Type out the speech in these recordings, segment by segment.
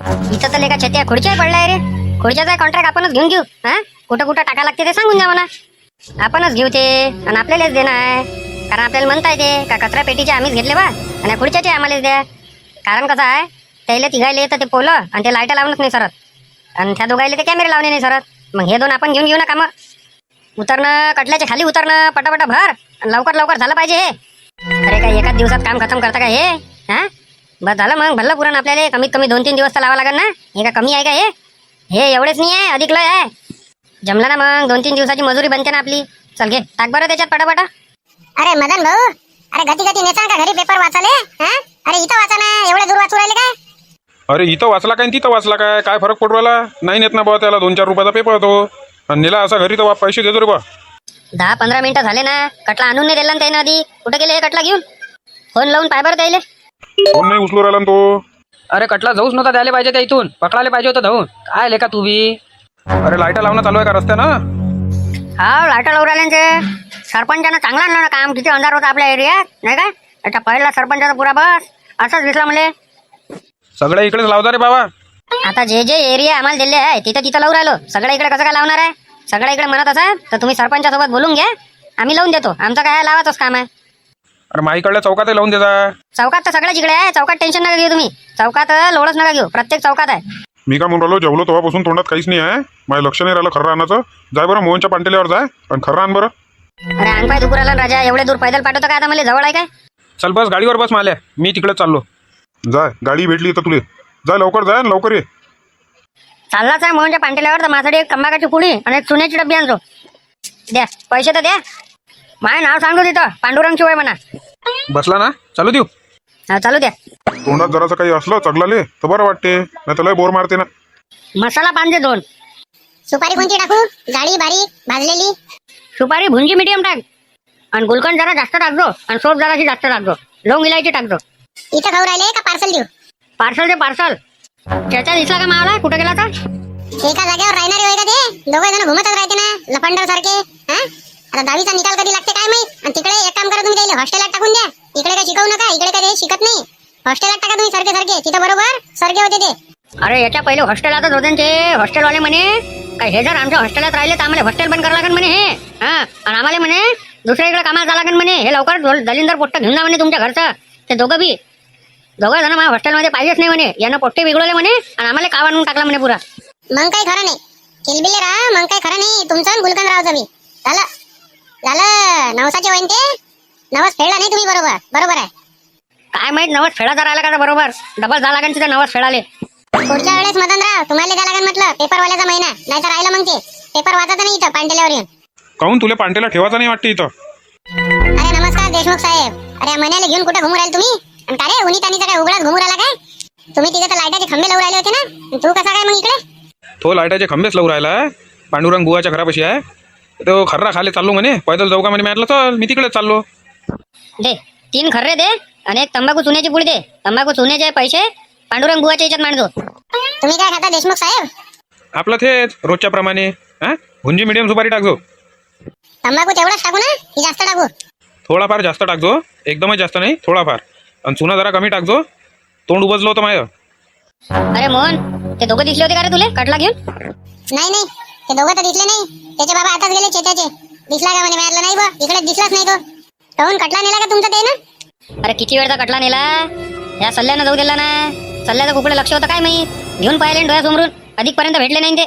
इथं तर लेका छत्या खुर्च्या पडलाय रे. खुर्च्याचा कॉन्ट्रॅक्ट आपणच घेऊन घेऊ. हा, कुठं कुठं टाका लागते ते सांगून द्या मला. आपणच घेऊ ते आणि आपल्यालाच देणं आहे. कारण आपल्याला म्हणता येते का कचरा पेटीचे आम्हीच घेतले बा आणि खुर्च्याचे आम्हालाच द्या. कारण कसं आहे, त्याला तिघायला येतं ते पोलं आणि ते लाईट लावूनच नाही सरत, आणि त्या दोघायला ते कॅमेरे लावणे नाही सरत. मग हे दोन आपण घेऊन घेऊ ना कामं. उतरणं, कटल्याच्या खाली उतरणं, पटापटा भर आणि लवकर लवकर झालं पाहिजे हे. अरे काय एकाच दिवसात काम खतम करता का हे? हा, बस झालं मग. भल्लं पुरण आपल्याला कमीत कमी 2-3 दिवस तर लावा लागेल ना. हे का कमी आहे का हे एवढेच नाही आहे, अधिक लय आहे. जमलं ना मग, 2-3 दिवसाची मजुरी बनते ना आपली. चल घे, टाक बरं त्याच्यात पटापटा. अरे मदन भाऊ, अरे गती गती नेचा का घरी पेपर वाचाले? हा, अरे इथं वाचा ना, एवढे दूर वाचू राहिले काय? अरे इथं वाचला काय आणि तिथं वाचला काय, काय फरक पडू राहिला? नाही नेत ना बा, त्याला 2-4 रुपयाचा पेपर होतो आणि नेला असा घरी तर पैसे देतो रे बा. 10-15 मिनिटं झाले ना, कटला आणून नाही दिला ना त्यानं आधी. कुठे गेले हे कटला घेऊन? फोन लावून पाय बरं द्यायले. कोण नाही उचलू राहिला ना तो. अरे कटला जाऊच नव्हता द्यायला पाहिजे त्या इथून, पकडायला पाहिजे होतं धावून. काय लेका तू बी? अरे लाईटा लावणं चालू आहे का रस्त्यानं? हा, लाईटा लावून राहिले ते. सरपंचानं चांगला आणलं ना काम. किती अंधार होता आपल्या एरियात, नाही काय? आता पहिला सरपंचाचा पुरा बस असाच दिसला मला. सगळ्या इकडेच लावता रे बाबा. आता जे जे एरिया आम्हाला दिले आहे तिथं तिथं लावून राहिलो. सगळ्या इकडे कसं काय लावणार आहे? सगळ्या इकडे म्हणत असाल तर तुम्ही सरपंचासोबत बोलून घ्या, आम्ही लावून देतो. आमचं काय लावायचंच काम आहे. अरे माईकडल्या चौकातही लावून देता. चौकात तर सगळ्याच इकडे आहे. चौकात टेन्शन नका घेऊ तुम्ही. चौकात लोडच नका घेऊ, प्रत्येक चौकात आहे. मी काय म्हणून राहिलो, जेवलो तेव्हापासून तोंडात काहीच नाही आहे. माझं लक्ष नाही राहिलं खर्रा आणायचं. जाय बरं मोहनच्या पांटेल्यावर जाय आणि खर्रा आण बरं. अरे अंगपाय दुखू राहिला ना राजा, एवढे दूर पैदल पाठवतो का आता? मला जवळ आहे काय? चल बस गाडीवर बस माल्या, मी तिकडे चाललो. जाय, गाडी भेटली तर तुले. जाय लवकर, जाय लवकर ये. चाललाच आहे मोहनच्या पांटेल्यावर तर माझ्यासाठी एक तंबाखाची पुडी आणि एक चुन्याची डब्बी आणतो. द्या पैसे तर द्या. माझं नाव सांगतो तिथं, पांडुरंग शिवाय म्हणा. बसला ना, चालू देऊ. हा, चालू द्या. तोंडात जरासं काही असलं चगलाले तर बरं वाटते, नाही तर लय बोर मारते ना. मसाला पान दे 2. सुपारी कोणती टाकू? जाडी बारीक भाजलेली? सुपारी भुंजी मीडियम टाक आणि गुलकंद जरा जास्त टाकजो आणि सोप जराशी जास्त टाकजो. लवंग इलायची टाकजो. इथं खाऊ राहिले का पार्सल देऊ? पार्सल दे पार्सल. त्याचा दिसला का मावला? कुठे गेला का? एका जागेवर राहणारे होय का ते? दोघे जण घुमतच राहते ना लफंडर सारखे. हा, आता 10वीचा निकाल कधी लागते काय माहित. आणि तिकडे एक काम करा, तुम्ही त्याला हॉस्टेलात टाकून द्या. इकडे काय शिकवू नका, इकडे काय शिकत नाही. हॉस्टेलात टाका तुम्ही सारखे सारखे, तिथं बरोबर सारखे होते ते. अरे याच्या पहिले हॉस्टेलातच होते ते. हॉस्टेलवाले म्हणे काय हे जर आमच्या हॉस्टेलात राहिले तर आम्हाला हॉस्टेल बंद करावं लागेल म्हणे हे. हा, आणि आम्हाला म्हणे दुसऱ्या इकडे कामाला जावं लागेल म्हणे. हे लवकर दलिंदर पोट्ट घेऊन जा म्हणे तुमच्या घरचं. ते दोघं जण माझ्या हॉस्टेलमध्ये पाहिजेच नाही म्हणे. यानं पोट्टे बिघडवले म्हणे आणि आम्हाला काव आणून टाकला म्हणे पुरा. मग काही खरं नाही. किलबिले राहा, मग काही खरं नाही तुमचं. गुलकंदरावचं मी झालं नवसाचे वैन ते. नवस फेडला नाही तुम्ही. बरोबर बरोबर आहे. काय माहित नवस फेडाचा राहिला का बरोबर. डबल झाला लागेल तिथे नवस फेडाले. पुढच्या वेळेस मदनराव तुम्हाला द्या लागेल म्हटलं पेपरवाल्याचा महिना, नाही तर राहिलं मग ते पेपर वाचायचं नाही इथं पांटेल्यावर येऊन. काहून तुला पांटेला ठेवायचा नाही वाटते इथं? अरे नमस्कार देशमुख साहेब. अरे महिन्याला घेऊन कुठे घुमू राहिले तुम्ही? आणि का रे उन्ही तानीचा काय उघडाच घुमू राहिला काय? तुम्ही तिथे तर लाईटाचे खंबे लावून राहिले होते ना, तू कसा काय मग इकडे? तो लाईटाचे खंबेच लावून राहिला. पांडुरंग बुवाच्या घरापाशी आहे. तो खर्रा खाली चाललो म्हणे, पैदल जाऊ का म्हणे. म्हटलं चल, मी तिकडे चाललो. दे 3 खर्रे दे आणि एक तंबाखू चुन्याची पुडी दे. तंबाखू चुन्याचे पैसे पांडुरंग बुवाच्या याच्यात मांडतो. तुम्ही काय खाता देशमुख साहेब? आपलं तेच रोजच्या प्रमाणे. हा, भुंजी मीडियम सुपारी टाकजो. तंबाखू तेवढाच टाकू ना की जास्त टाकू? थोडाफार जास्त टाकजो, एकदमच जास्त नाही, थोडाफार. आणि चुना जरा कमी टाकजो. तोंड उबजलं होतं माझं. अरे मोहन, ते दोघं दिसले होते का रे तुले कटला घेऊन? नाही ते दोघं तर दिसले नाही. त्याचे बाबा आताच गेले चेत्याचे. दिसला का म्हणे? मिळालं नाही बा, इकडे दिसलाच नाही तो. कहून कटला नेला का तुमचा ते ना? अरे किती वेळचा कटला नेला या सल्ल्यानं जाऊ दिला ना. सल्ल्याचं कुकडे लक्ष होतं काय माहित. घेऊन पाहिले डोळ्यासमोरून अधिक पर्यंत भेटले नाही ते.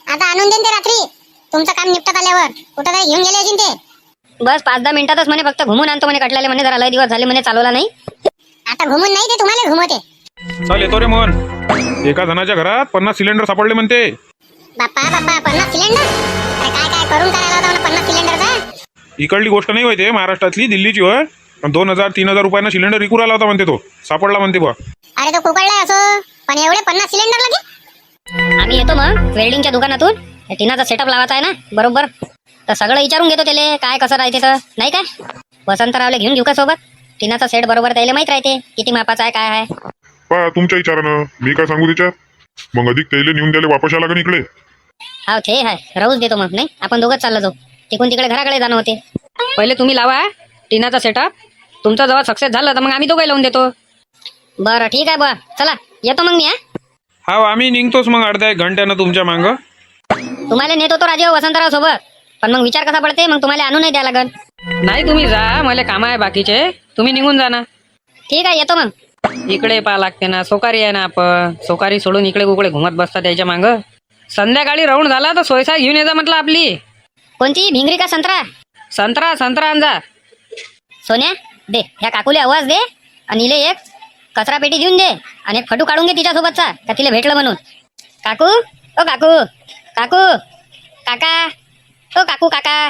आता आणून देईन ते रात्री तुमचं काम निपटत आल्यावर. कुठं तरी घेऊन गेले असेल ते. बस 5-10 मिनिटातच म्हणे फक्त घुमून आणतो म्हणे कटल्याले म्हणे. जरा लय दिवस झाले म्हणे चालवला नाही. आता घुमून नाही ते तुम्हाला घुमवते. चल येतो रे मोहन. एका जणाच्या घरात 50 सिलेंडर सापडले म्हणते. बाप्पा 50 सिलेंडर? अरे काय करून करायला होता 50 सिलेंडरचा? इकडली गोष्ट नाही होते, महाराष्ट्रातली, दिल्लीची होय. 2,000-3,000 रुपयांना सिलेंडर विकू राहिला होता म्हणते. तो सापडला म्हणते बा. अरे तो कुकडला असो, पण एवढे 50 सिलेंडर लगे? आम्ही येतो मग वेल्डिंगच्या दुकानातून. टिनाचा सेटअप लावायचा आहे ना बरोबर. तर सगळं विचारून घेतो त्याले काय कसं राहते तर. नाही काय वसंतरावले घेऊन घेऊ का सोबत? टिनाचा सेट बरोबर त्याला माहित राहते किती मापाचा आहे काय आहे. पा तुमच्या विचारानं मी काय सांगू त्याच्यात. मग अधिक त्याला नेऊन द्यायला वापस यायला लागेल इकडे. हा ते आहे, राहूच देतो मग. नाही आपण दोघंच चाललो जाऊ. तिकून तिकडे घराकडे जाणं होते. पहिले तुम्ही लावा टीनाचा सेटअप. तुमचा जेव्हा सक्सेस झालं तर मग आम्ही दोघे लावून देतो. बरं ठीक आहे बा, चला येतो मग मी. हा आम्ही निघतोच मग अर्ध्या एक घंट्यानं तुमच्या मागं. तुम्हाला नेत होतो राजे वसंतराव सोबत, पण मग विचार कसा पडते, मग तुम्हाला आणून नाही द्या लागल. नाही तुम्ही जा, मला काम आहे बाकीचे, तुम्ही निघून जा ना. ठीक आहे, येतो मग. इकडे पहा लागते ना, सोकारी आहे ना, आपण सोकारी सोडून इकडे कुकडे घुमत बसता त्याच्या मांग. संध्याकाळी राऊंड झाला तर सोयसा घेऊन ये जा म्हटलं आपली. कोणती भिंगरी का संत्रा? संत्रा आणजा. सोन्या दे, ह्या काकूले आवाज दे आणि इले एक कचरा पेटी देऊन दे आणि एक फटू काढून घे तिच्यासोबतचा, का तिला भेटलं म्हणून. काकू ओ काकू, काकू काका, ओ काकू काका.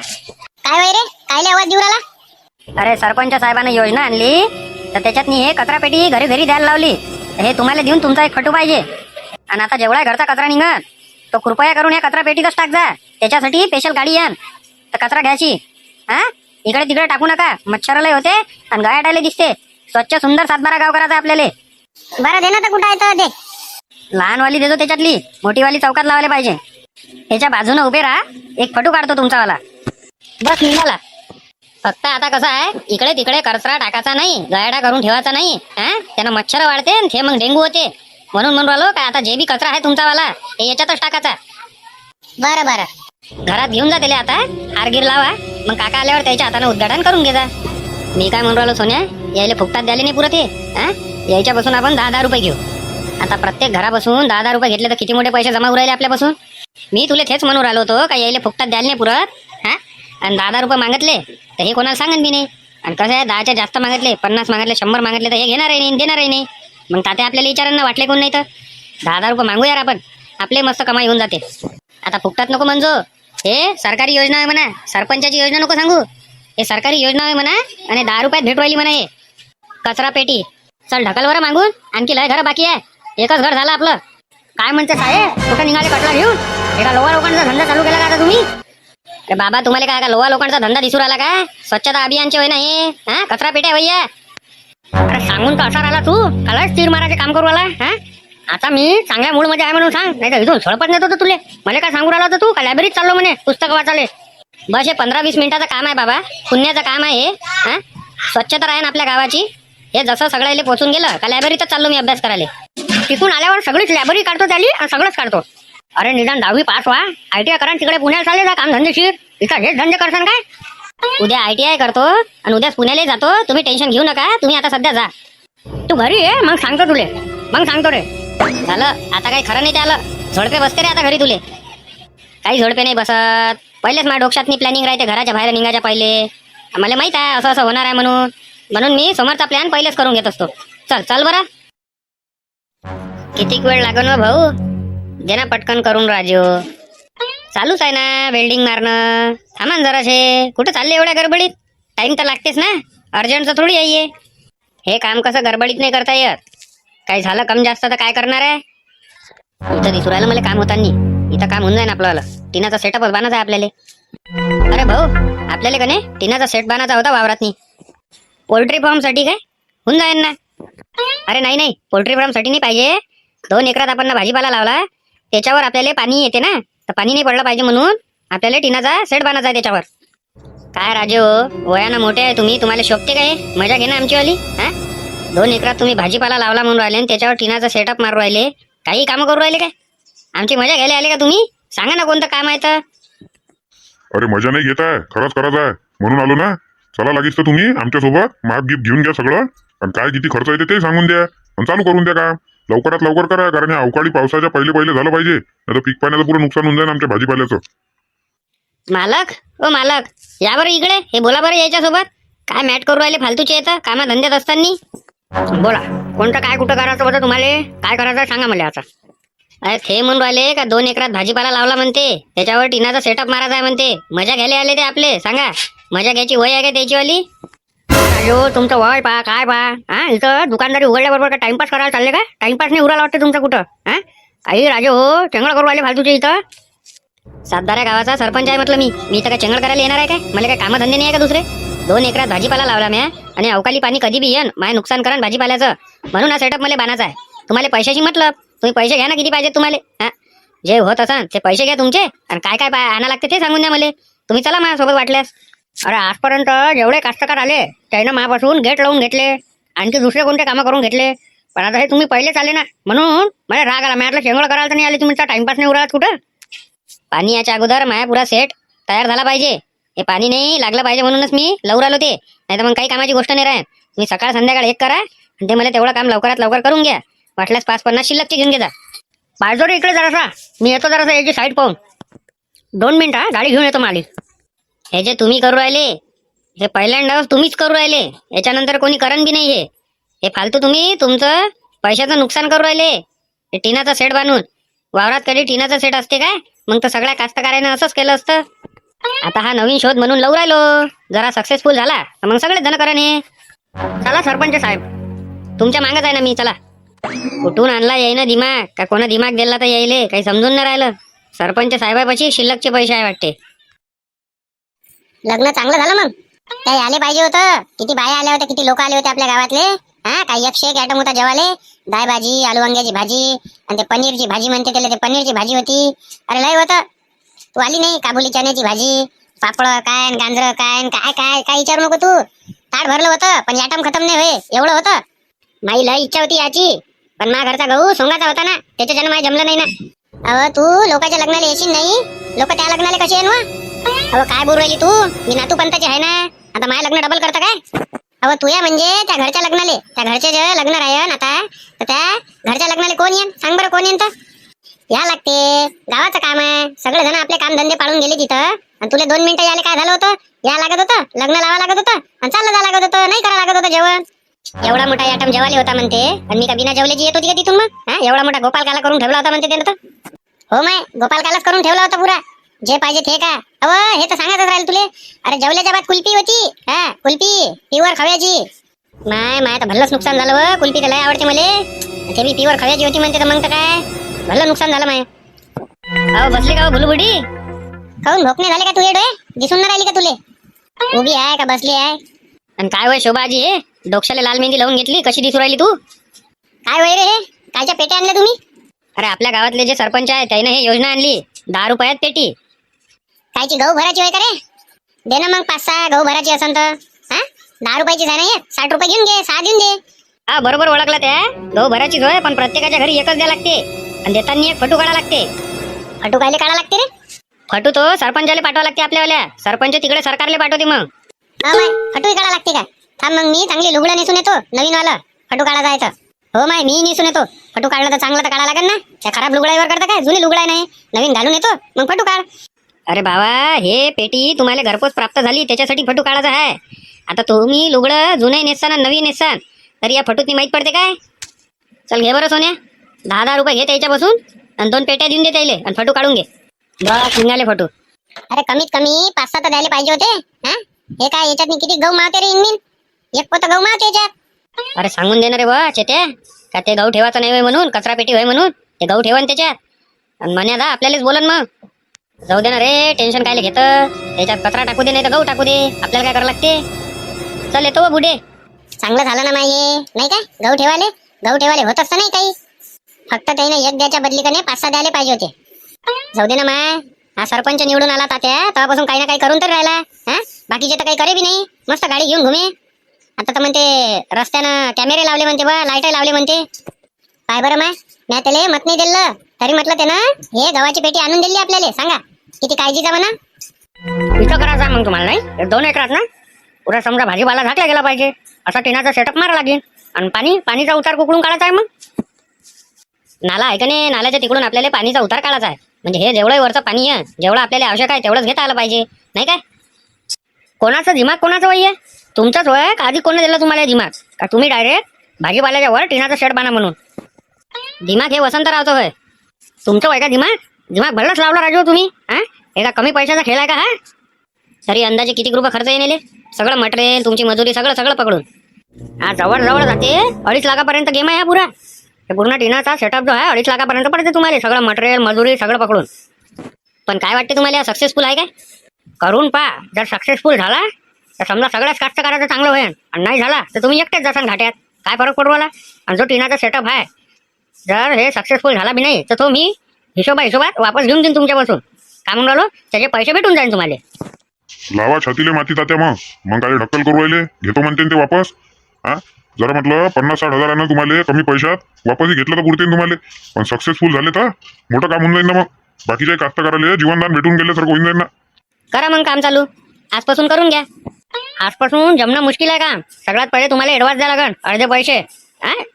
काय वय रे, कायले आवाज देऊ राहिला? अरे सरपंच साहेबांनी योजना आणली तर त्याच्यात हे कचरा पेटी घरी घरी द्यायला लावली. हे तुम्हाला देऊन तुमचा एक फटू पाहिजे. आणि आता जेवढा घरचा कचरा निघत तो कृपया करून या कचरा पेटीतच टाक जा. त्याच्यासाठी स्पेशल गाडी आण तर कचरा घ्यायची. हा, इकडे तिकडे टाकू नका, मच्छरालय होते आणि गायाडाले दिसते. स्वच्छ सुंदर 7-12 गाव करायचा आपल्याला. बरं दे ना, तर कुठं आहे तर दे. लहानवाली देतो त्याच्यातली, मोठीवाली चौकात लावायला पाहिजे. त्याच्या बाजूने उभे राहा, एक फटू काढतो तुमचावाला. बस निघाला. फक्त आता कसं आहे, इकडे तिकडे कचरा टाकायचा नाही, गायडा करून ठेवायचा नाही. त्यानं मच्छर वाढते आणि ते मग डेंगू होते. म्हणून राहिलो का आता जे बी कचरा आहे तुमचावाला हे याच्यातच टाकायचा. बरं बरं. घरात घेऊन जा त्याला. आता हारगीर लावा, मग काका आल्यावर त्याच्या हाताने उद्घाटन करून घे जा. मी काय म्हणून राहिलो सोन्या, यायला फुकटात द्यायला नाही पुरत हे. यायच्यापासून आपण 10-10 रुपये घेऊ. आता प्रत्येक घरापासून 10-10 रुपये घेतले तर किती मोठे पैसे जमा होऊ राहिले आपल्यापासून. मी तुला तेच म्हणून राहिलो होतो का यायला फुकटात द्यायला नाही पुरत. आणि 10-10 रुपये मागितले तर हे कोणाला सांगत बी नाही. आणि कसं आहे, 10च्या जास्त मागितले, 50 मागितले, 100 मागितले तर हे घेणारही नाही, देणारही नाही. मग तात्या आपल्याला विचारांना वाटले कोण नाही तर 10-10 रुपये मागू यार आपण, आपले मस्त कमाई होऊन जाते. आता फुकटात नको म्हणजो. हे सरकारी योजना आहे म्हणा, सरपंचाची योजना नको सांगू. हे सरकारी योजना आहे म्हणा आणि 10 रुपयात भेटू राहिली म्हणा. हे कचरा पेटी चल ढकल बरं मागून, आणखी लय घर बाकी आहे. एकच घर झालं आपलं. काय म्हणते साहेब, कुठं निघाले कटला घेऊन? एका लोवा लोकांचा धंदा चालू केला का आता तुम्ही? अरे बाबा, तुम्हाला काय का लोवा लोकांचा धंदा दिसू राहिला का? स्वच्छता अभियानचे होय ना हे, कचरा पेट्या भैया. अरे सांगून तर असा राहिला तू, कालच तीर मारायचे काम करू आला. आता मी चांगल्या मूड मध्ये आहे म्हणून सांग, नाही तर इथून झळपत नेत होतो तुले. मला काय सांगू राहिला होता तू? का लायब्ररीत चाललो म्हणे पुस्तक वाचाले? बस हे 15-20 मिनिटाचं काम आहे बाबा, पुण्याचं काम आहे हे. स्वच्छता राहीन आपल्या गावाची. हे जसं सगळ्याला पोचून गेलं का लायब्ररीतच चाललो मी अभ्यास करायला. तिथून आल्यावर सगळीच लायब्ररी काढतो त्याली आणि सगळंच काढतो. अरे निदान 10वी पास व्हा, ITI करा, तिकडे पुण्याला चालले जा काम धंदेशीर. इथं हेच धंदे करसान काय? उद्या ITI करतो आणि उद्याच पुण्याला जातो. तुम्ही टेन्शन घेऊ नका, तुम्ही आता सध्या जा. तू घरी ये, मग सांगतो तुले, मग सांगतो रे. झालं आता काही खरं नाही त्याला. झोडपे बसते रे आता घरी तुले. काही झोडपे नाही बसत. पहिलेच माझ्या डोक्यातनी प्लॅनिंग राहते घराच्या बाहेर निघायच्या पहिले. मला माहित आहे असं असं होणार आहे म्हणून मी समोरचा प्लॅन पहिलेच करून घेत असतो. चल बरं. किती वेळ लागन हो भाऊ? दे ना पटकन करून राजू. चालूच आहे ना वेल्डिंग मारणं. थांबा जराशे, कुठं चालले एवढ्या गडबडीत? टाइम तर लागतेच ना, अर्जंटचं थोडी आहे. हे काम कसं गडबडीत नाही करता येत. काही झालं कम जास्त तर काय करणार आहे? इथं दिसू राहिलं मला काम होतानी. इथं काम होऊन जाईन आपल्याला. टिनाचा सेटअपच बांधायचा आहे आपल्याला. अरे भाऊ, आपल्याला का नाही टिनाचा सेट बांधायचा होता वावरातनी. पोल्ट्री फार्म साठी काय होऊन जाईन ना? अरे नाही, पोल्ट्री फार्म साठी नाही पाहिजे. 2 एकरात आपण भाजीपाला लावला, त्याच्यावर आपल्याला पाणी येते ना, तर पाणी नाही पडलं पाहिजे म्हणून आपल्याला टिनाचा सेट बांधायचा आहे त्याच्यावर. काय राजे हो, वयानं मोठे आहे तुम्ही, तुम्हाला शोभते काय? मजा घे ना आमचीवाली. 2 एकरात तुम्ही भाजीपाला लावला म्हणून राहिले आणि त्याच्यावर टिनाचा सेटअप मारू राहिले. काही कामं करू राहिले काय? आमची मजा घ्यायला आले का तुम्ही? सांगा ना कोणतं काम आहे तर. अरे मजा नाही घेत आहे, खरंच करायचं आहे म्हणून आलो ना. चला लागीच तर तुम्ही आमच्यासोबत. माप गिफ्ट घेऊन घ्या सगळं आणि काय किती खर्च येते ते सांगून द्या आणि चालू करून द्या काम. लवकरात लवकर करा, कारण या अवकाळी पावसाच्या पहिले झालं पाहिजे, नाही तर पीक पाण्याचं पुरं नुकसान होऊन जाईल आमच्या भाजीपाल्याचं. मालक ओ मालक, या बरं इकडे. हे बोला बरं याच्यासोबत. काय मॅट करू राहिले फालतूचे येतं कामा धंद्यात असताना? बोला, कोणतं काय कुठं करायचं होतं तुम्हाला? काय करायचं सांगा मला आता. अरे ते म्हणून राहिले का 2 एकरात भाजीपाला लावला म्हणते, त्याच्यावर टिनाचा सेटअप मारायचा आहे म्हणते. मजा घ्यायला आले ते आपले. सांगा, मजा घ्यायची वय आहे का त्याचीवाली? अयो तुमचं वय पहा, काय पहा. इथं दुकानदारी उघडल्याबरोबर का टाइमपास करायला चालले का? टाइमपास नाही उराला वाटतं तुमचं कुठं? काही राजे हो, चेंगळ करू राहिले फालतूचे इथं. 7-12 गावाचा सरपंच आहे म्हटलं मी तर काय चेंगळ करायला येणार आहे काय? मला काय कामं धंदे नाही आहे का दुसरे? 2 एकरात भाजीपाला लावला म्या आणि अवकाळी पाणी कधी बी येन, माझे नुकसान करा भाजीपाल्याचं. म्हणून हा सेटअप मला बांधायचा आहे. तुम्हाला पैशाची मतलब, तुम्ही पैसे घ्या ना, किती पाहिजे तुम्हाला? जे होत असन ते पैसे घ्या तुमचे आणि काय आणा लागते ते सांगून द्या मला. तुम्ही चला माझ्यासोबत वाटल्यास. अरे आजपर्यंत जेवढे कास्तकार आले त्यानं मापासून गेट लावून घेतले, आणखी दुसरे कोणते कामं करून घेतले. पण आता हे तुम्ही पहिलेच आले ना, म्हणून मला राग आला. म्हटलं शेंगोळ करायला तर नाही आले तुमचा टाइमपास नाही उरात कुठं. पाणी याच्या अगोदर माझ्या पुरा सेट तयार झाला पाहिजे. हे पाणी नाही लागलं पाहिजे म्हणूनच मी लवकर आलो ते, नाही तर मग काही कामाची गोष्ट नाही राहत. तुम्ही सकाळ संध्याकाळ एक करा आणि ते मला तेवढं काम लवकरात लवकर करून घ्या. वाटल्यास 5-50 शिल्लकची घेऊन घे जा. पाहिजो रे इकडे जरासा, मी येतो जरासा याची साईड पाहून. 2 मिनिटं हा, गाडी घेऊन येतो माली. हे जे तुम्ही करू राहिले हे पहिल्यांदा तुम्हीच करू राहिले, याच्यानंतर कोणी करण बी नाही. हे फालतू तुम्ही तुमचं पैशाचं नुकसान करू राहिले. हे टिनाचा सेट बांधून वावरात कधी टिनाचा सेट असते काय? मग तर सगळ्या कास्तकाराने असंच केलं असतं. आता हा नवीन शोध म्हणून लवकर राहिलो, जरा सक्सेसफुल झाला तर मग सगळेच जण करण. हे चला सरपंच साहेब, तुमच्या मागच आहे ना मी. चला, कुठून आणला येईना दिमाग, का कोणा दिमाग दिला तर यायले काही समजून नाही राहिलं. सरपंच साहेबापाशी शिल्लकचे पैसे आहे वाटते. लग्न चांगलं झालं मग. काही आले पाहिजे होतं. किती बाया आल्या होत्या, किती लोक आले होते आपल्या गावातले. हा, काही 101 आयटम होता जेवाले. डाळ भाजी, आलू वांग्याची भाजी आणि ते पनीरची भाजी म्हणते त्याला, ते पनीरची भाजी होती. अरे लय होतं. तू आली नाही. काबुली चण्याची भाजी, पापड काय, गांजर काय, काय काय काय विचारू नको तू. ताट भरलं होतं पण आयटम खतम नाही होय, एवढं होतं. माई लय इच्छा होती याची, पण माझ्या घरचा गहू सोंगाचा होता ना, त्याच्यानं माझ्या जमलं नाही ना. अहो तू लोकांच्या लग्नाला येशील नाही, लोक त्या लग्नाला कशी येईन वा? अहो काय बोलू राहिली तू? मी नातू पंताची आहे ना, आता माझ्या लग्न डबल करतं काय? अहो तू या म्हणजे त्या घरच्या लग्नाले, त्या घरचे जे लग्न राहन आता, तर त्या घरच्या लग्नाले कोण येईन सांग बरं, कोण येईन? तर या लागते, गावाचं काम आहे. सगळे जण आपले काम धंदे पाळून गेले तिथं, आणि तुला 2 मिनिटं यायला काय झालं होतं? या लागत होतं, लग्न लावा लागत होतं आणि चाललं जा लागत होतं, नाही करा लागत होतं जेवण. एवढा मोठा आयटम जेवाले होता म्हणते, आणि मी का बिना जेवल्याची येत होती का तिथून? मग हा, एवढा मोठा गोपालकाला करून ठेवला होता म्हणते त्यानं. तर हो माय, गोपालकालाच करून ठेवला होता पुरा, जे पाहिजे ते का. अहो हे तर सांगतच राहील तुले. अरे जेवल्याच्या बाद कुल्फी होती. हा कुल्फी प्युअर खव्याची. माय तर भल्लंच नुकसान झालं व. कुल्फी तर लय आवडते मले, ते बी प्युअर खव्याची होती म्हणते. तर मग तर काय भल्लं नुकसान झालं माय. अहो बसली का भुलू बुडी? खाऊन भोकणे झाले का तू? डोळे दिसून नाही राहिली का तुले? उभी आहे का बसली आहे? आणि काय वय शोभाजी, हे डोक्याला लाल मेहंदी लावून घेतली, कशी दिसू राहिली तू? काय वय रे, कायच्या पेट्या आणल्या तुम्ही? अरे आपल्या गावातले जे सरपंच आहे त्याने हे योजना आणली, 10 रुपयात पेटी. कायची गहू भरायची होय का रे? दे ना मग 5-6 गहू भरायची असन तर. हा 10 रुपयाची आहे ना, 60 रुपये घेऊन घे, 6 देऊन दे. हा बरोबर ओळखला त्या. गहू भरायचीच होय, पण प्रत्येकाच्या घरी एकच द्या लागते, आणि देताना एक फटू काढा लागते. फटू कायले काढा लागते रे? फटू तो सरपंचाला पाठवा लागते आपल्यावाल्या, सरपंच तिकडे सरकारले पाठवते. मग हा माय, फटू काढा लागते का? थांब मग मी चांगली लुगडं नेसून येतो नवीन वाला, फटू काढा जायचं. हो माय, मी नेसून येतो. फटू काढला तर चांगला तर काढा लागेल ना. त्या खराब लुगड्यावर करता काय? जुनी लुगडा नाही, नवीन घालून येतो मग फटू काढ. अरे बाबा, हे पेटी तुम्हाला घरपोच प्राप्त झाली, त्याच्यासाठी फटू काढायचा आहे. आता तुम्ही लुगडं जुने नेसान आणि नवीन नेसान, तर या फटूतनी माहित पडते काय? चल घे बरं सोन्या, 10 रुपये घे त्याच्यापासून, आणि 2 पेट्या देऊन दे त्याले, आणि फटू काढून घे. बस निघाले फटू. अरे कमीत कमी 5-6 तर द्यायला पाहिजे होते. हा हे काय याच्यात किती गहू मावते रे इनमिन? एक पोत गहू मावते याच्यात. अरे सांगून देणार रे बा चेत्या, का ते गहू ठेवायचं नाही होय म्हणून, कचरा पेटी होय म्हणून ते गहू ठेवा त्याच्यात. आणि म्हणे दा आपल्यालाच बोलन मग. जाऊ दे ना रे, टेन्शन कायले घेत? त्याच्यात कचरा टाकू दे, नाही तर गहू टाकू दे, आपल्याला काय करावं लागते. चल येतो बुडे. चांगलं झालं ना माये, नाही काय? गहू ठेवाले होत असतं नाही काही. फक्त त्याने एक द्याच्या बदली कने 5-6 द्यायला पाहिजे होते. जाऊ दे ना माय, हा सरपंच निवडून आला तात्या, तेव्हापासून काही ना काही करून तर राहिला. हा बाकीचे तर काही करे बी नाही, मस्त गाडी घेऊन घुमे. आता तर म्हणते रस्त्यानं कॅमेरे लावले म्हणते बा, लाईट लावले म्हणते. काय बरं माय, मी त्याला मत नाही दिलं तरी म्हटलं त्यानं हे गव्हाची पेटी आणून दिली आपल्याला. सांगा किती काळजीचा म्हणा. इथं करायचं मग तुम्हाला नाही 2 एकरात ना, पुरा समजा भाजीपाला झाकला गेला पाहिजे, असा टिनाचा सेटअप मारा लागेल. आणि पाणीचा उतार कुकडून काढायचा आहे. मग नाला आहे का नाही, नाल्याच्या तिकडून आपल्याला पाणीचा उतार काढायचा आहे. म्हणजे हे जेवढं वरचं पाणी आहे, जेवढं आपल्याला आवश्यक आहे तेवढंच घेता आलं पाहिजे, नाही काय? कोणाचं दिमाग कोणाचं वय आहे? तुमचंच वय का आधी कोणी दिलं तुम्हाला दिमाग? का तुम्ही डायरेक्ट भाजीपाल्याच्या वर टिनाचा शेड बांधा म्हणून? दिमाग हे वसंतरावचं होय, तुमचं वय का दिमाग भरलंच लावला राजू तुम्ही. हा एका कमी पैशाचा खेळ आहे का हा? तरी अंदाजे किती रुपये खर्च येईल? सगळं मटेरियल, तुमची मजुरी, सगळं पकडून हा जवळ जाते 2.5 लाखापर्यंत गेम आहे हा पुरा. हे पूर्ण टिनाचा सेटअप जो आहे 2.5 लाखापर्यंत पडते तुम्हाला, सगळं मटेरियल, मजुरी सगळं पकडून. पण काय वाटते तुम्हाला, सक्सेसफुल आहे काय? करून पहा. जर सक्सेसफुल झाला तर समजा सगळ्याच कास्तकाराचं चांगलं होईल, आणि नाही झाला तर तुम्ही एकटेच जासान घाट्यात. काय फरक पडू आला? आणि जो टिनाचा सेटअप आहे, जर हे सक्सेसफुल झाला बी नाही तर तो मी हिशोबात वापस घेऊन देईन तुमच्यापासून. काय म्हणून राहिलो, त्याचे पैसे भेटून जाईल तुम्हाला. लावा छातीले माती तात्या. मग काय ढक्कल करू राहिले? घेतो म्हणते ते वापस. हा जरा म्हटलं 50-60 हजारानं तुम्हाला कमी पैशात वापसही घेतलं तर पुरते तुम्हाला. पण सक्सेसफुल झाले तर मोठं काम होऊन जाईल ना. मग बाकीच्या कास्तकाराले जीवनदान भेटून गेल्यासारखं होऊन जाईल ना. करा मग काम चालू, आजपासून करून घ्या. आजपासून जमणं मुश्किल आहे काम. सगळ्यात पहिले तुम्हाला ऍडव्हान्स द्या लागन, अर्धे पैसे.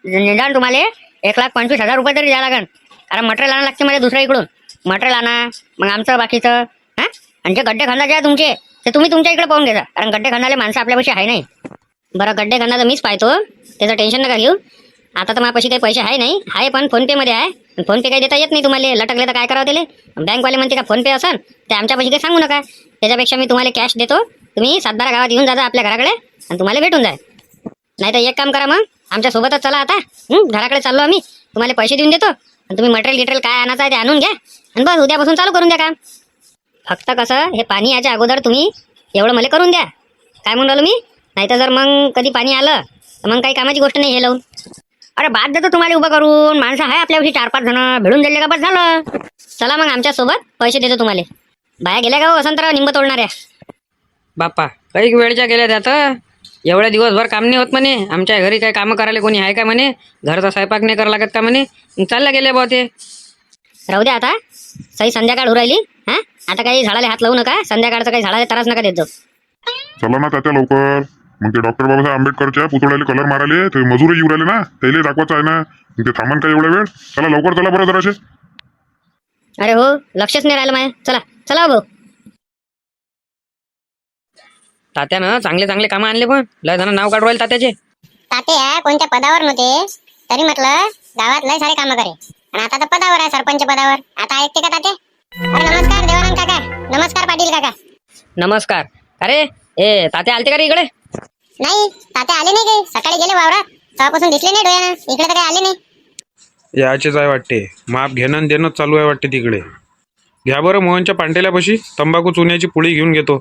निदान तुम्हाला 1,25,000 रुपये तरी द्या लागन. कारण मटेरियल आणा लागते मला दुसऱ्या इकडून. मटेरियल आणा, मग आमचं बाकीचं. आणि जे गड्डे खंदाचे आहे तुमचे ते तुम्ही तुमच्या इकडे पाहून घ्या, कारण गड्डे खंदाले माणसं आपल्यापाशी आहे नाही. बरं, गड्डे खंदाचं मीच पाहतो, त्याचं टेन्शन नका घेऊ. आता तर माझ्यापाशी काही पैसे आहे नाही, आहे पण फोन पे मध्ये आहे. फोन पे काही देता येत नाही तुम्हाला, लटकले तर काय करावं त्याले. बँकवाले म्हणते का फोन पे असन ते आमच्यापाशी काही सांगू नका. त्याच्यापेक्षा मी तुम्हाला कॅश देतो, तुम्ही 7-12 गावात येऊन जा आपल्या घराकडे आणि तुम्हाला भेटून जाय. नाही तर एक काम करा, मग आमच्या सोबतच चला आता. घराकडे चाललो आम्ही, तुम्हाला पैसे देऊन देतो आणि तुम्ही मटेरियल काय आणायचं आहे ते आणून घ्या आणि बस उद्यापासून चालू करून द्या काम. फक्त कसं हे पाणी याच्या अगोदर तुम्ही एवढं मला करून द्या. काय म्हणून राहिलो मी, नाही तर जर मग कधी पाणी आलं तर मग काही कामाची गोष्ट नाही हे लावून. अरे बाद देतो तुम्हाला उभं करून, माणसं आहे आपल्यापाशी 4-5 जण, भेटून दिले का बस झालं. चला मग आमच्या सोबत, पैसे देतो तुम्हाला. बाया गेल्या का वसंतराव निंब तोडणाऱ्या? बाप्पा काही वेळच्या गेल्या त्यात. एवढ्या दिवसभर काम नाही होत म्हणे, आमच्या घरी काही कामं करायला कोणी आहे का म्हणे, घरचा स्वयंपाक नाही करावं लागत का म्हणे. चालल्या गेले बा ते. राहू द्या आता, सही संध्याकाळ होऊ राहिली. आता काही झाडाला हात लावू नका, संध्याकाळचं काही झाडाला त्रास नका देत जाऊ. चला ना तात्या लवकर. मग ते डॉक्टर बाबासाहेब आंबेडकरच्या पुतळ्याला कलर माराले, ते मजूर येऊ राहिले ना, त्याला दाखवायचं आहे ना. मग ते थांबन काय एवढा वेळ? चला लवकर चला बरं जराशे. अरे हो, लक्षच नाही राहिलं माय. चला चला भाऊ. तात्यानं चांगले चांगले कामं आणले, पण लय जण नाव काढू राहिले तात्याचे. तात्या कोणत्या पदावर नव्हते तरी म्हटलं गावात लय सारे कामं करे. आणि आता तर पदावर आहे, सरपंच पदावर. आता ऐकते का तात्या? अरे नमस्कार देवानंद काका, नमस्कार पाटील काका. नमस्कार. अरे ए तात्या आलते का रे इकडे? नाही तात्या आले नाही, काही सकाळी गेले वावरात, तेव्हापासून दिसले नाही डोळ्यानं. इकडे तर काही आले नाही. याचेच आहे वाटते, माप घेणं आणि देणं चालू आहे वाटते तिकडे. घ्या बरं मोहनच्या पांटेल्यापाशी तंबाखू चुन्याची पुळी घेऊन घेतो.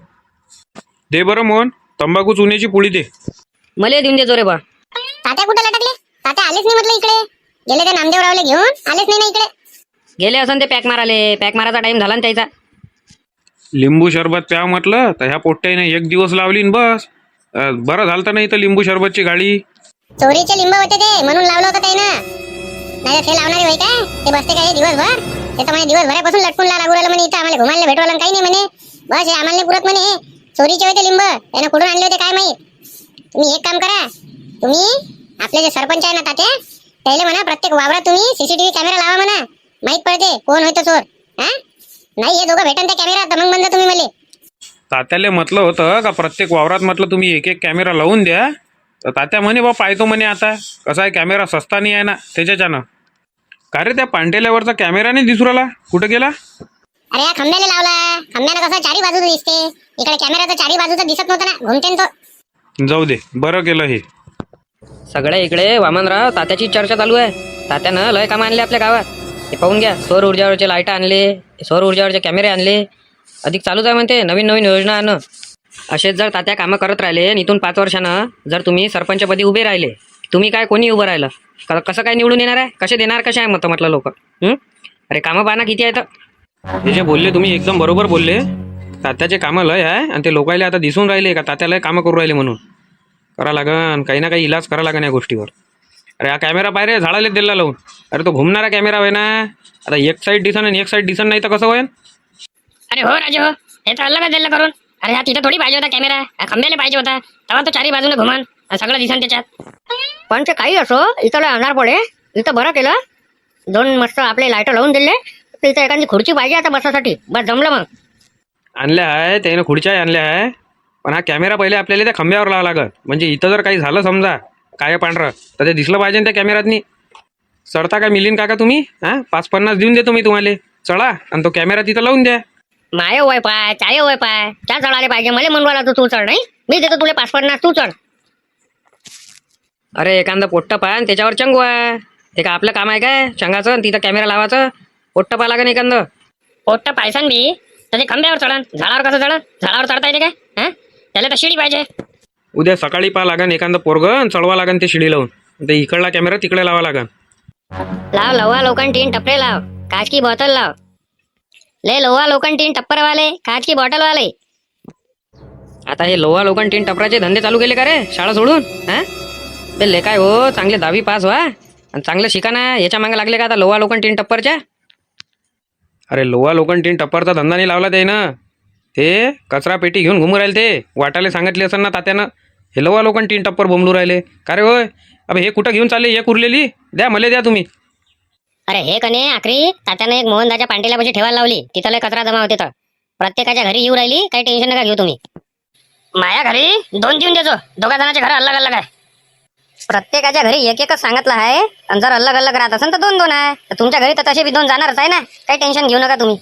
दे बरं मोहन, तंबाखू चुन्याची पुळी दे. मला देऊन देतो रे बा. तात्या कुठे लटकले? तात्या आलेच नाही म्हटलं इकडे. गेले ते नामदेवरावले घेऊन, आलेच नाही ना इकडे. गेले असं ते पॅक माराले, पॅक मारायचा टाइम झाला ना त्याचा. लिंबू सरबत प्या म्हटलं तर ह्या पोट्ट्याने 1 दिवस लावली न बस. बरं झालं तर नाही तर लिंबू सरबतची गाडी. चोरीचे लिंब होते ते, म्हणून लावलं होतं ते ना. नाही ते लावणारे होय काय? ते बसते काय दिवसभर? ते तर म्हणे दिवसभरापासून लटकून लागू राहिलं म्हणे, इथं आम्हाला घुमायला भेटवायला काही नाही म्हणे. बस हे आम्हाला नाही पुरत म्हणे. चोरीचे होते लिंब, त्यानं कुठून आणले होते काय माहित. तुम्ही एक काम करा, तुम्ही आपले जे सरपंच आहे ना तात्या, त्याला म्हणा प्रत्येक वावरात तुम्ही सीसीटीव्ही कॅमेरा लावा म्हणा. माहित पडते कोण होतं चोर. नाही हे दोघं भेटन त्या कॅमेरा तर मग म्हणजा तुम्ही मला. तात्याला म्हटलं होतं का प्रत्येक वावरात म्हटलं तुम्ही एक कॅमेरा लावून द्या. तर तात्या म्हणे बा पाहतो म्हणे. आता कसा आहे कॅमेरा सस्ता नाही आहे ना त्याच्यानं. का रे त्या पांटेल्यावरचा कॅमेरा नाही दिसू राहिला, कुठं गेला? अरे या खंब्याला लावला, खंब्याला कसं चारी बाजूचं दिसते, इकडे कॅमेराचं चारी बाजूचं दिसत नव्हतं ना, घुमतेन तो. जाऊ दे, बरं केलं हे. सगळ्या इकडे वामनराव तात्याची चर्चा चालू आहे. तात्यानं लय कामं आणले आपल्या गावात. हे पाहून घ्या, सौर ऊर्जावरचे लाईट आणले, सौर ऊर्जावरचे कॅमेरे आणले. अधिक चालूच आहे म्हणते नवीन नवीन योजना आणणं. असेच जर तात्या कामं करत राहिले आणि इथून 5 वर्षानं जर तुम्ही सरपंचपदी उभे राहिले, तुम्ही काय कोणी उभं राहिलं कसं काय निवडून येणार आहे? कसे देणार, कसे आहे मतं म्हटलं लोक. अरे कामं पाहना किती आहेत. हे जे बोलले तुम्ही एकदम बरोबर बोलले. तात्याचे कामं लय आहे आणि ते लोकायला आता दिसून राहिले का तात्या लय कामं करू राहिले. म्हणून करा लागन, काही ना काही इलाज करा लागन या गोष्टीवर. अरे हा कॅमेरा पाय रे, झाडाला दिला लावून. अरे तो घुमणारा कॅमेरा होय ना. आता एक साईड दिसन आणि एक साईड दिसन नाही तर कसं होईल? अरे हो राजे हो, हे तर अलग दिलं करून. अरे हा तिथं थोडी पाहिजे होता कॅमेरा, खंब्याला पाहिजे होता. तेव्हा तो चारी बाजूने घुमान सगळं दिसन त्याच्यात. पण ते काही असो, इथं लय अंधार पडे, इथं बरं केलं 2 मस्त आपले लाईट लावून दिले. तर इथं एखादी खुर्ची पाहिजे आता बसासाठी, बस जमलं. मग आणल्या आहे त्यानं खुर्च्याही आणल्या आहे, पण हा कॅमेरा पहिले आपल्याला त्या खंब्यावर लावा लागत. म्हणजे इथं जर काही झालं समजा काय पांढरं तर ते दिसलं पाहिजे त्या कॅमेऱ्यातनी. चढता काय मिलीन काका तुम्ही? 5-50 देऊन देतो मी तुम्हाला. चढा आणि तो कॅमेरा तिथं लावून द्या. माय वय पाय, चाय वय पाय, त्या चढायला पाहिजे. मला म्हणवायला तू चढ नाही, मी देतो तुला 5-50, तू चढ. अरे एखादं पोट्ट पाय आणि त्याच्यावर चंगू आहे. ते का आपलं काम आहे काय चंगाचं आणि तिथं कॅमेरा लावायचं? पोट्ट पाय लागन एखादं. पोट्ट पायसान मी तर ते खंब्यावर चढन. झाडावर कसं चढन? झाडावर चढता येते काय? त्याला तर शिडी पाहिजे. उद्या सकाळी पहा लागन एखादं पोरगं चढवा लागन ते शिडी लावून. ते इकडला कॅमेरा तिकडे लावा लागन. लाव लवा लोकांनी 3 टपरे लाव, काच की बॉटल लाव. ले लोहा लोकांनी 3 टप्पर वाले, काच की बॉटल वाले. आता हे लोहा लोकांनी 3 टपराचे धंदे चालू केले का रे शाळा सोडून? ते लेकाय हो, चांगले 10वी पास व्हा आणि चांगलं शिका ना. याच्या मागे लागले का आता लोहा लोखंड टीन टप्परच्या? अरे लोहा लोखंड टीन टप्परचा धंदा नाही लावला ते ना. ते कचरा पेटी घेऊन घुमू राहिले ते. वाटायला सांगितले असेल ना तात्यानं. हे लोहा लोखंड टीन टप्पर बोंबलू राहिले का रे होय? अबे हे कुठं घेऊन चालले? एक उरलेली द्या, मला द्या तुम्ही. अरे हे कने आखरी तात्यानं एक मोहनदाच्या पांटेल्यापाशी ठेवायला लावली. तिथं लय कचरा जमा होते तर प्रत्येकाच्या घरी येऊ राहिली. काही टेन्शन नका घेऊ तुम्ही. माया घरी 2 देऊन देतो. दोघा जणांचे घर अलग अलग आहे. प्रत्येकाच्या घरी एक एकच सांगितलं आहे. आणि जर अलग अलग राहत असेल तर 2 आहे. तर तुमच्या घरी तर तसे बी 2 जाणारच आहे ना. काही टेन्शन घेऊ नका तुम्ही.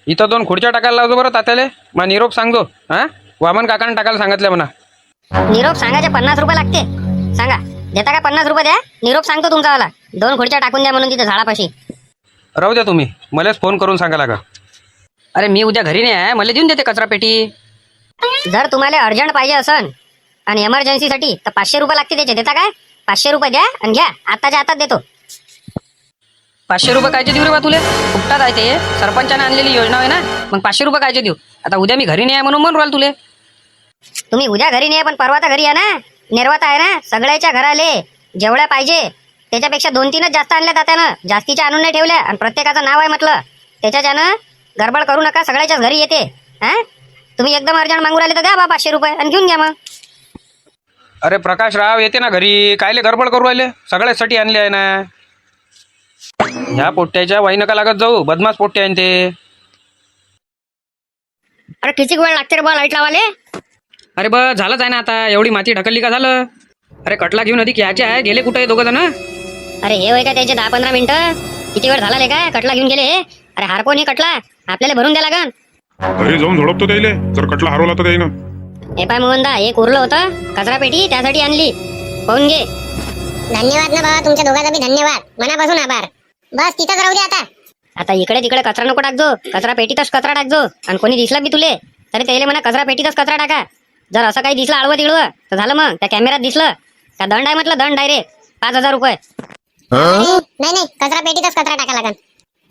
इथं 2 खुर्च्या टाकायला लावतो बरं तात्याले. मग निरोप सांगतो. हा, वामन काकानं टाकायला सांगितलं म्हणा. निरोप सांगायचे 50 रुपये लागते. सांगा देता का? 50 रुपये द्या. निरोप सांगतो तुमचावाला. 2 खुर्च्या टाकून द्या म्हणून तिथे झाडापाशी. राहू द्या तुम्ही. मलाच फोन करून सांगा लागा. अरे मी उद्या घरी नाही आहे, मला देऊन देते कचरा पेटी. जर तुम्हाला अर्जंट पाहिजे असन आणि एमर्जन्सीसाठी तर 500 रुपये लागते. त्याचे देता काय? 500 रुपये द्या आणि घ्या. आताच्या आताच देतो. 500 रुपये कायचे देऊ रे बा तुले? फुकटात आहे ते. सरपंचाने आणलेली योजना आहे ना. मग 500 रुपये कायचे देऊ? आता उद्या मी घरी नाही आहे म्हणून राहिलो तुले. तुम्ही उद्या घरी नाही पण परवा तर घरी या ना. निर्वाता आहे ना सगळ्याच्या घराले. जेवढ्या पाहिजे त्याच्यापेक्षा 2-3च जास्त आणल्या तात्यानं. जास्तीच्या आणून नाही ठेवल्या. आणि प्रत्येकाचं नाव आहे म्हटलं. त्याच्यानं गडबड करू नका. सगळ्याच्याच घरी येते. हा, तुम्ही एकदम अर्जंट मागू राहिले तर द्या बा 500 रुपये आणि घेऊन घ्या मग. अरे प्रकाश राव येते ना घरी. कायले गडबड करू राहिले? सगळ्यासाठी आणले आहे ना. ह्या पोट्ट्याच्या वाई नका लागत जाऊ. बदमाश पोट्टे आहे ते. अरे किती वेळ लागते रे बा लाईट लावाले? अरे बस झालंच आहे ना आता. एवढी माती ढकलली का झालं? अरे कटला घेऊन अधिक यायचे आहे. गेले कुठे 2 जण? अरे हे होय का त्याचे 10-15 मिनिटं? किती वेळ झाला काय? कटला घेऊन गेले. अरे हारको नाही कटला. आपल्याला भरून द्या लागन. अरे जाऊन झोडपतो त्याले. जर कटला हरवला तर त्याईनं. हे पाय मोहनदा, एक उरलं होतं कचरा पेटी त्यासाठी आणली. पाहून घे. धन्यवाद ना बाबा, तुमच्या दोघांचा बी धन्यवाद. मनापासून आभार. बस तिथंच राहू दे आता. आता इकडे तिकडे कचरा नको टाकजो. कचरा पेटीतच कचरा टाकजो. आणि कोणी दिसला बी तुले तरी त्याला म्हणा कचरा पेटीतच कचरा टाका. जर असं काही दिसलं आळवं तिळवं तर झालं. मग त्या कॅमेऱ्यात दिसलं का दंड आहे म्हटलं. दंड डायरेक्ट 5000 रुपये. नाही नाही, कचरा पेटीतच कचरा टाका लागन.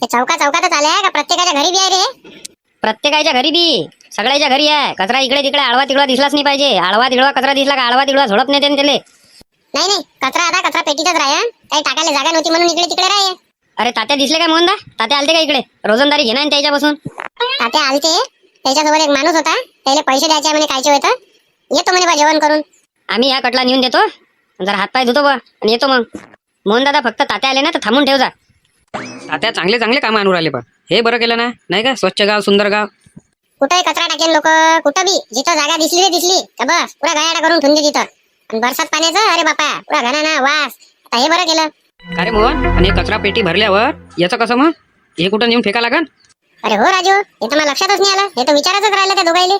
हे चौकातच आल्या का प्रत्येकाच्या घरी बी आहे रे? प्रत्येकाच्या घरी बी सगळ्याच्या घरी आहे. कचरा इकडे तिकडे आळवा तिळवा दिसलाच नाही पाहिजे. आळवा तिळवा कचरा दिसला का आळवा तिळवा झोडप नाही त्याले. नाही नाही, कचरा आता कचरा पेटीतच राहा. काही टाकायला जागा नव्हती म्हणून इकडे तिकडे राहा. अरे तात्या दिसले काय मोहनदा? तात्या आलते का इकडे? रोजंदारी घेणार ना त्याच्यापासून. तात्या आलते. त्याच्यासोबत एक माणूस होता. त्याला पैसे द्यायचे म्हणे खायचे होतं. येतो म्हणे बा जेवण करून. आम्ही या कटला नेऊन देतो. जर हातपाय धुतो बा आणि येतो मग. मोहन दादा फक्त तात्या आले ना तर थांबून ठेव जा. आता चांगले चांगले कामं आणून राहिले. पण हे बरं केलं ना, नाही का? स्वच्छ गाव, सुंदर गाव. कुठेही कचरा टाकेन लोक. कुठं बी जिथं जागा दिसली रे दिसली तर बस पुरा गायाडा करून ठेवून दे तिथं. आणि बरसात पाण्याचं अरे बापा पुरा घराना वास. आता हे बरं केलं. का रे मोहन? आणि कचरा पेटी भरल्यावर याचं कसं मग? हे कुठं नेऊन फेका लागन? अरे हो राजू, हे तर मला लक्षातच नाही आलं. हे तर विचारायचंच राहिलं त्या दोघाईले.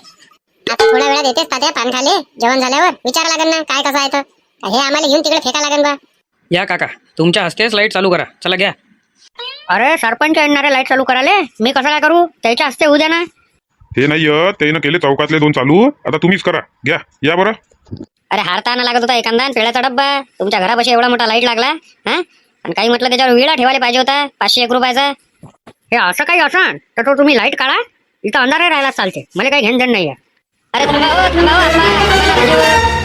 आता थोड्या वेळात येतेच तात्या पान खाले. जेवण झाल्यावर विचारा लागेल ना काय कसं आहे तर. हे आम्हाला घेऊन तिकडे फेका लागेल बा. या काका, तुमच्या हस्तेच लाईट चालू करा. चला घ्या. अरे सरपंच येणारे लाईट चालू करायले. मी कसं काय करू? त्याच्या हस्ते होऊ द्या ना. ते नाही त्यानं केले चौकातले 2 चालू. आता तुम्हीच करा. घ्या या बरं. अरे हारताना लागत होता एखादा आणि पेळ्याचा डब्बा. तुमच्या घरापाशी एवढा मोठा लाईट लागला. हा, आणि काही म्हटलं त्याच्यावर विळा ठेवायला पाहिजे होता 501 रुपयाचा. हे असं काही असं तर तो तुम्ही लाईट काढा. इथं अंधारे राहायला चालते. मला काही घेणं देणं नाही आहे. अरे थांबा हो, थांबा हो, थांबा.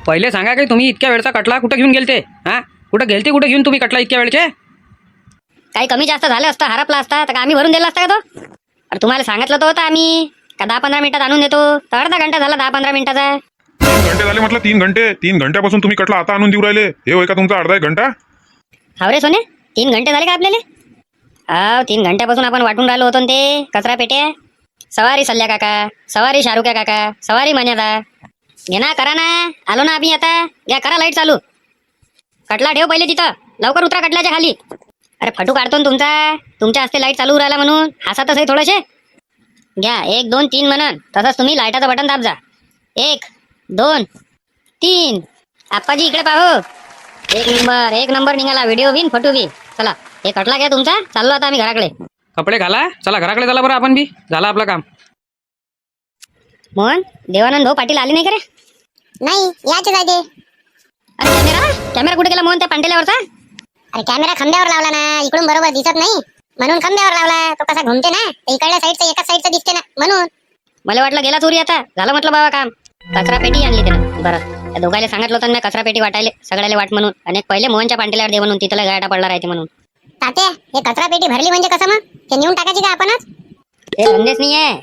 पहिले सांगा की तुम्ही इतक्या वेळचा कटला कुठं घेऊन गेलते? हा, कुठं घेऊन तुम्ही कटला इतक्या वेळचे? काही कमी जास्त झालं असतं हरपला असता तर आम्ही भरून दिला असता का तो? अरे तुम्हाला सांगितलं तर होतं आम्ही का 10-15 मिनिटात आणून देतो. तर अर्धा घंटा झाला 10-15 मिनिटाचा. 3 घंटे झाले म्हटलं. 3 घंटे. 3 घंट्यापासून तुम्ही कटला आता आणून देऊ राहिले. हे होय का तुमचा अर्धा 1 घंटा? हावरे सोने, 3 घंटे झाले का आपल्याला? हा, 3 घंट्यापासून आपण वाटून राहिलो होतो ते कचरा पेट्या. सवारी सल्ल्या काका, सवारी शाहरुख्या काका, सवारी मन्यादा. घे ना, करा ना. आलो ना आम्ही आता. घ्या, करा लाईट चालू. कटला ठेव पहिले तिथं. लवकर उतरा कटल्याच्या खाली. अरे फटू काढतो ना तुमच्या हस्ते लाईट चालू राहिला म्हणून. हसातच आहे थोडेसे. घ्या 1 2 3 म्हणून. तसंच तुम्ही लाईटाचं बटन दाब जा. 1 2 3. आप्पाजी इकडे पाहो. 1 नंबर निघाला. व्हिडिओ बिन फोटो बी. चला हे कटला घ्या तुमचा. चाललो आता आम्ही घराकडे. कपडे घाला. चला घराकडे चला बरं आपण बी. झालं आपलं काम. मोहन, देवानंद भाऊ पाटील आले नाही का रे? नाही, याचे जायते. अरे कॅमेरा कुठे गेला मोहन त्या पांटेल्यावरचा? अरे कॅमेरा खांब्यावर लावला ना. इकडून बरोबर दिसत नाही म्हणून खांब्यावर लावला. तो कसा घुमते ना, इकडल्या साईडचा एकाच साईडचा दिसते ना म्हणून. मला वाटलं गेला चोरी आता. झालं म्हटलं बाबा काम. कचरा पेटी आणली त्यानं. बरं त्या दोघायला सांगितलं होतं ना कचरा पेटी वाटायले सगळ्याला वाट म्हणून, आणि एक पहिले मोहनच्या पांटेल्यावर दे म्हणून, तिथला गाडा पडला राहते म्हणून. तात्या हे कचरा पेटी भरली म्हणजे कसं मग ते नेऊन टाकायची का आपणच? ते धंदेच नाही आहे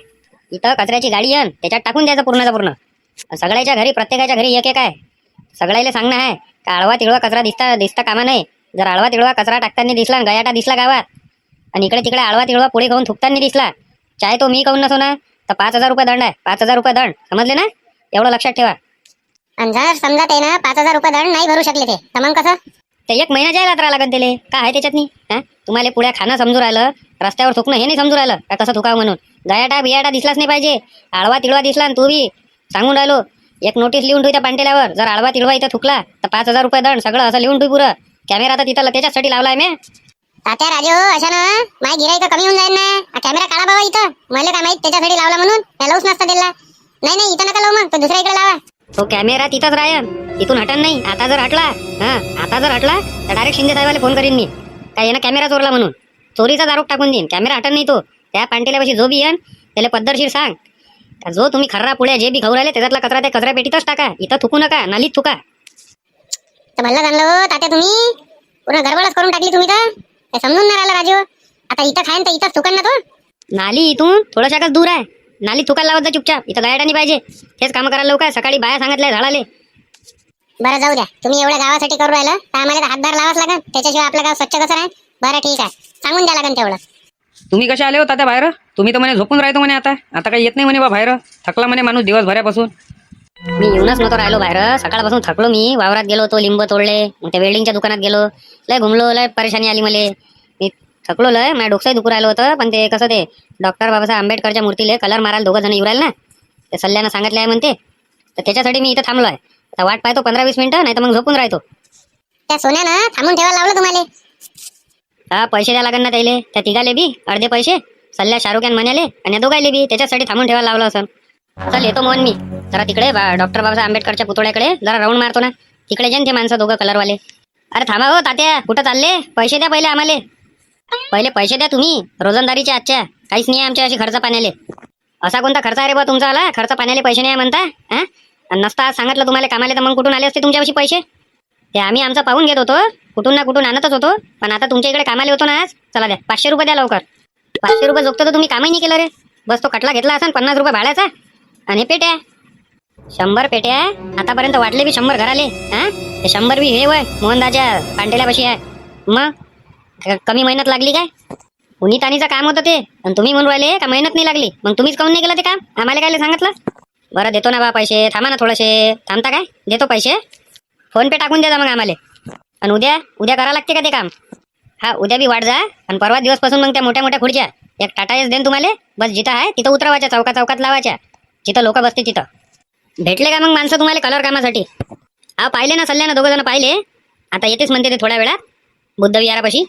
इथं. कचऱ्याची गाडी आहे त्याच्यात टाकून द्यायचं पूर्णचा पूर्ण. सगळ्याच्या घरी, प्रत्येकाच्या घरी एक एक आहे. सगळ्याला सांगणं आहे का आळवा तिळवा कचरा दिसता कामा नाही. जर आळवा तिळवा कचरा टाकताना दिसला, गयाटा दिसला गावात, आणि इकडे तिकडे आळवा तिळवा पुढे खाऊन थुकताना दिसला, चाहे तो मी खाऊन नसो ना, तर 5,000 रुपये दंड आहे. 5,000 रुपये दंड, समजले ना? एवढं लक्षात ठेवा. आणि जर समजा ते ना 5,000 रुपये दंड नाही भरू शकले ते तर मग कसं? ते 1 महिना जायला राहा लागत दिले. काय आहे त्याच्यात नाही? हा, तुम्हाला पुढे खाणं समजू राहिलं, रस्त्यावर थुकणं हे नाही समजू राहिलं का कसं थुकावं म्हणून. गयाटा बियाटा दिसलाच नाही पाहिजे. आळवा तिळवा दिसला आणि तू बी सांगून राहिलो, एक नोटीस लिहून ठेव त्या पांटेल्यावर. जर आळवा तिळवा इथं थुकला तर 5,000 रुपये दंड, सगळं असं लिहून ठेव पुरं. कॅमेरा तर तिथं त्याच्यासाठी लावलाय मी. तात्या राजू अशा ना माझी गिराईक कमी होऊन जाईल ना. कॅमेरा काढा बाबा इथं. मला काय माहित त्याच्यासाठी लावला म्हणून. मी लावूच नसता दिला. नाही इथं नका लावू, मग तो दुसऱ्या इकडे लावा. तो कॅमेरा तिथंच राहील, तिथून हटन नाही. आता जर हटला तर डायरेक्ट शिंदे साहेबाला फोन करीन मी, काय यानं कॅमेरा चोरला म्हणून. चोरीचा दारूक टाकून देईन. कॅमेरा हटन नाही तो. त्या पांटेल्यापाशी जो बी येन त्याला पद्धतशीर सांग का जो तुम्ही खर्रा पुढे जे बी खाऊ राहिले त्याच्यातला कचरा त्या कचरा पेटीतच टाका. इथं थुकू नका, नालीत थुका. तर भल्ला जाणलं हो तात्या, तुम्ही पूर्ण गडबडच करून टाकली तुम्ही तर. ते समजून नाही राहिलं राजू. आता इथं खाईन तर इथंच थुकन ना तो. नाली इथून थोडंशाकच दूर आहे. नाली थुकायला लावत जा चुपचाप. इथं गायडा नाही पाहिजे. हेच काम करायला लोक आहे. सकाळी बाया सांगितलंय झाडाले. बरं जाऊ द्या, तुम्ही एवढ्या गावासाठी करू राहिलं तर आम्हाला तर हातभार लावाच लागेल. त्याच्याशिवाय आपलं गाव स्वच्छ कसं राहील? बरं ठीक आहे, सांगून द्या लागेल तेवढं. तुम्ही कसे आले होता त्या बाहेर? तुम्ही तर म्हणे झोपून राहतो म्हणे. आता काही येत नाही म्हणे बा बाहेर. थकला म्हणे माणूस दिवसभरापासून. मी येऊनच नव्हतो राहिलो बाहेर. सकाळपासून थकलो मी. वावरात गेलो होतो, लिंब तोडले, मग त्या वेल्डिंगच्या दुकानात गेलो, लय घुमलो, लय परेशानी आली मला. मी थकलो लय. माझ्या डोकंही दुखू राहिलं होतं. पण ते कसं ते डॉक्टर बाबासाहेब आंबेडकरच्या मूर्तीले कलर मारायला 2 जण येऊ राहिले ना, ते सल्ल्यानं सांगितलं आहे म्हणते. तर त्याच्यासाठी मी इथं थांबलो आहे. आता वाट पाहतो 15-20 मिनिटं, नाही तर मग झोपून राहतो. त्या सोन्यानं थांबून ठेवायला लावलं तुम्हाला. हा, पैसे द्या लागेल ना त्याले. त्या तिघाले बी अर्धे पैसे, सल्ल्या शाहरुख खान म्हणाले, आणि या दोघायले बी त्याच्यासाठी थांबून ठेवायला लावलं असं. चल येतो मोहन मी जरा तिकडे डॉक्टर बाबासाहेब आंबेडकरच्या पुतळ्याकडे जरा राऊंड मारतो ना. तिकडे जेन ते माणसं दोघं कलरवाले. अरे थांबा हो तात्या, कुठं चालले? पैसे द्या पहिले आम्हाला. पहिले पैसे द्या तुम्ही. रोजंदारीच्या आजच्या काहीच नाही आमच्या अशी खर्च पाण्याले. असा कोणता खर्च आहे रे बा तुमचा आला? खर्च पाण्याले पैसे नाही म्हणता. हा, आणि नसता आज सांगितलं तुम्हाला कामाले तर मग कुठून आले असते तुमच्यापाशी पैसे? ते आम्ही आमचं पाहून घेत होतो, कुठून ना कुठून आणतच होतो. पण आता तुमच्या इकडे कामाले होतो ना आज. चला द्या 500 रुपये द्या लवकर. 500 रुपये जोगतं तर तुम्ही कामही नाही केलं रे. बस तो कटला घेतला असा 50 रुपये भाड्याचा. आणि पेट्या 100 पेट्या आतापर्यंत वाटले बी 100 घराले. हा, ते 100 बी हे वय मोहनदाच्या पांटेल्यापाशी आहे. मग कमी मेहनत लागली काय? उन्ही तानीचं काम होतं ते, आणि तुम्ही म्हणून राहिले का मेहनत नाही लागली. मग तुम्हीच काऊन नाही केलं ते काम? आम्हाला काय सांगितलं? बरं देतो ना बा पैसे. थांबा ना थोडेसे. थांबता काय? देतो पैसे. फोन पे टाकून द्या मग आम्हाला. आणि उद्या करा लागते का ते काम? हा, उद्या बी वाट जा. आणि परवा दिवसपासून मग त्या मोठ्या मोठ्या खुर्च्या एक टाटा एस देईन तुम्हाला. बस जिथं आहे तिथं उतरवायच्या, चौकात लावायच्या, जिथं लोक बसते तिथं. भेटले का मग माणसं तुम्हाला कलर कामासाठी? हा, पाहिले ना सल्ल्यानं 2 जण पाहिले. आता येतेच म्हणते ते थोड्या वेळात बुद्धविहारापाशी.